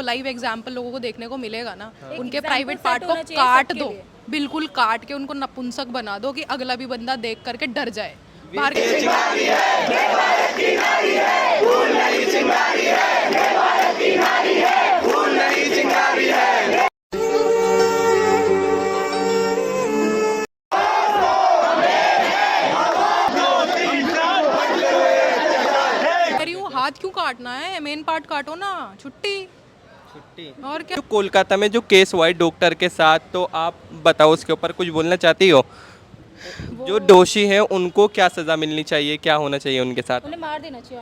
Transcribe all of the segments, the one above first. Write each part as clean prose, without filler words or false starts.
Live example लोगों को देखने को मिलेगा ना, उनके प्राइवेट पार्ट को काट दो, बिल्कुल काट के उनको नपुंसक बना दो कि अगला भी बंदा देख करके डर जाए। बाहर हाथ क्यों काटना है, मेन पार्ट काटो ना, छुट्टी। और क्या। जो कोलकाता में जो केस हुआ है डॉक्टर के साथ, तो आप बताओ उसके ऊपर कुछ बोलना चाहती हो? जो दोषी हैं उनको क्या सजा मिलनी चाहिए, क्या होना चाहिए उनके साथ? उन्हें मार देना चाहिए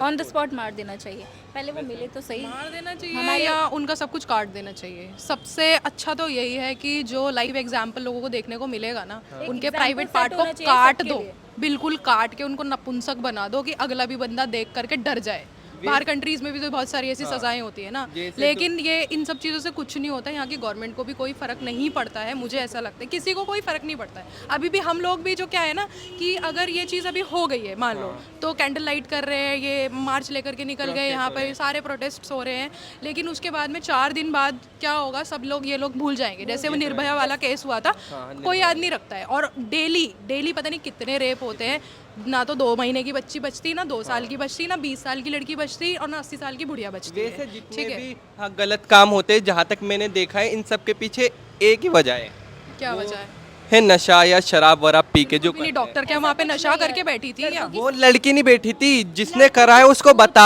ऑन द स्पॉट मार देना चाहिए। पहले वो मिले तो सही, मार देना चाहिए या उनका सब कुछ काट देना चाहिए। सबसे अच्छा तो यही है कि जो लाइव एग्जाम्पल लोगों को देखने को मिलेगा ना, उनके प्राइवेट पार्ट को काट दो, बिल्कुल काट के उनको नपुंसक बना दो कि अगला भी बंदा देख करके डर जाए। बाहर कंट्रीज में भी तो बहुत सारी ऐसी सजाएं होती है ना, लेकिन ये इन सब चीज़ों से कुछ नहीं होता है। यहाँ की गवर्नमेंट को भी कोई फ़र्क नहीं पड़ता है, मुझे ऐसा लगता है किसी को कोई फ़र्क नहीं पड़ता है। अभी भी हम लोग भी जो क्या है ना कि अगर ये चीज़ अभी हो गई है मान लो, तो कैंडल लाइट कर रहे हैं, ये मार्च लेकर के निकल गए, यहाँ पर सारे प्रोटेस्ट हो रहे हैं, लेकिन उसके बाद में 4 दिन बाद क्या होगा, सब लोग ये लोग भूल जाएंगे। जैसे वो निर्भया वाला केस हुआ था, कोई याद नहीं रखता है। और डेली पता नहीं कितने रेप होते हैं, ना तो 2 महीने की बच्ची बचती, ना 2 साल की बचती, ना 20 साल की लड़की बचती, और ना 80 साल की बुढ़िया बचती है। जितने भी गलत काम होते हैं, जहाँ तक मैंने देखा है, इन सब के पीछे एक ही वजह है। क्या वजह है नशा या शराब वराब पी के जो नहीं, डॉक्टर क्या वहाँ पे नशा करके बैठी थी या? वो लड़की नहीं बैठी थी, जिसने करा है उसको बता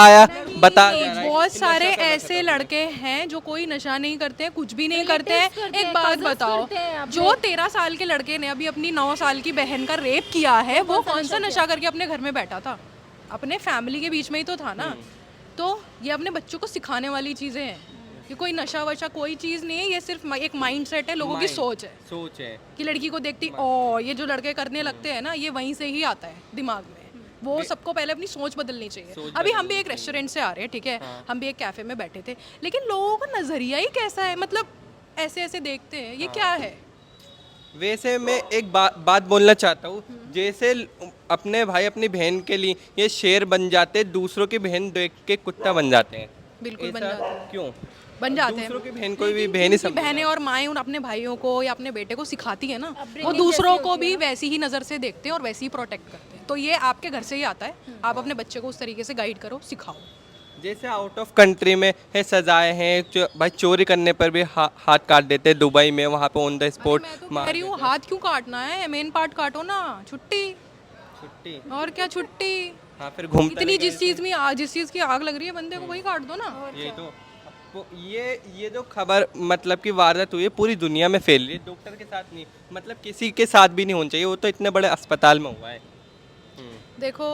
बहुत सारे ऐसे लड़के हैं जो कोई नशा नहीं करते हैं, कुछ भी नहीं करते हैं। एक बात बताओ, जो 13 साल के लड़के ने अभी अपनी 9 साल की बहन का रेप किया है, वो कौन सा नशा करके अपने घर में बैठा था? अपने फैमिली के बीच में ही तो था ना। तो ये अपने बच्चों को सिखाने वाली चीजें हैं कि कोई नशा वशा कोई चीज़ नहीं है, ये सिर्फ एक माइंड सेट है, लोगों की सोच है कि लड़की को देखती ओ ये जो लड़के करने लगते हैं ना, ये वहीं से ही आता है दिमाग में। वो सबको पहले अपनी सोच बदलनी चाहिए। अभी हम भी एक रेस्टोरेंट से आ रहे हैं, ठीक है, हम भी एक कैफे में बैठे थे, लेकिन लोगों का नजरिया ही कैसा है, मतलब ऐसे ऐसे देखते हैं, ये क्या है? वैसे मैं एक बात बोलना चाहता हूँ, जैसे अपने भाई अपनी बहन के लिए ये शेर बन जाते, दूसरों की बहन देख के कुत्ता बन जाते हैं। बिल्कुल बन जाते हैं। क्यों बन जाते हैं? दूसरों की बहन को भी बहन ही समझते हैं। बहनें और माएँ उन अपने भाइयों को या अपने बेटे को सिखाती है ना, वो दूसरों को भी वैसी ही नज़र से देखते हैं और वैसे ही प्रोटेक्ट करते हैं। तो ये आपके घर से ही आता है, आप अपने बच्चे को उस तरीके से गाइड करो, सिखाओ। जैसे आउट ऑफ कंट्री में है सजाएं हैं, भाई चोरी करने पर भी हाथ काट देते हैं। दुबई में वहाँ पे ऑन द स्पॉट मैं तो कह रही हूँ, हाथ क्यों काटना है, मेन पार्ट काटो ना, छुट्टी। और क्या छुट्टी? हाँ, फिर घूमते इतनी जिस चीज़ की आग लग रही है बंदे को, वही काट दो ना। ये तो ये जो खबर मतलब कि वारदात हुई है पूरी दुनिया में फैल रही है, डॉक्टर के साथ नहीं, मतलब किसी के साथ भी नहीं होना चाहिए, वो तो इतने बड़े अस्पताल में हुआ है। देखो,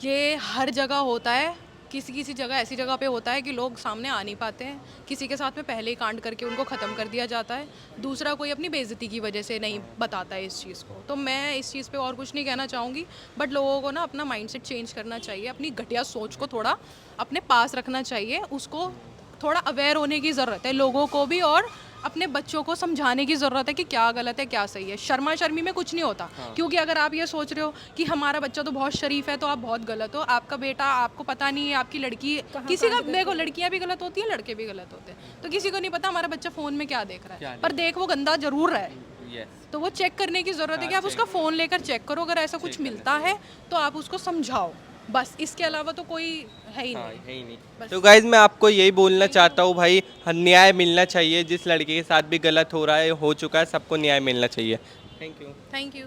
ये हर जगह होता है, किसी किसी जगह ऐसी जगह पे होता है कि लोग सामने आ नहीं पाते हैं, किसी के साथ में पहले ही कांड करके उनको ख़त्म कर दिया जाता है, दूसरा कोई अपनी बेइज्जती की वजह से नहीं बताता है इस चीज़ को। तो मैं इस चीज़ पे और कुछ नहीं कहना चाहूँगी, बट लोगों को ना अपना माइंडसेट चेंज करना चाहिए, अपनी घटिया सोच को थोड़ा अपने पास रखना चाहिए, उसको थोड़ा अवेयर होने की ज़रूरत है लोगों को भी, और अपने बच्चों को समझाने की ज़रूरत है कि क्या गलत है क्या सही है। शर्मा शर्मी में कुछ नहीं होता। क्योंकि अगर आप ये सोच रहे हो कि हमारा बच्चा तो बहुत शरीफ है, तो आप बहुत गलत हो। आपका बेटा, आपको पता नहीं है, आपकी लड़की, किसी का देखो, लड़कियां भी गलत होती हैं, लड़के भी गलत होते हैं, तो किसी को नहीं पता हमारा बच्चा फ़ोन में क्या देख रहा है, पर देख वो गंदा जरूर रहा है। तो वो चेक करने की ज़रूरत है कि आप उसका फ़ोन लेकर चेक करो, अगर ऐसा कुछ मिलता है तो आप उसको समझाओ, बस। इसके अलावा तो कोई है ही नहीं। है ही नहीं। तो गाइज मैं आपको यही बोलना चाहता हूँ भाई, न्याय मिलना चाहिए, जिस लड़के के साथ भी गलत हो रहा है, हो चुका है, सबको न्याय मिलना चाहिए। Thank you. Thank you.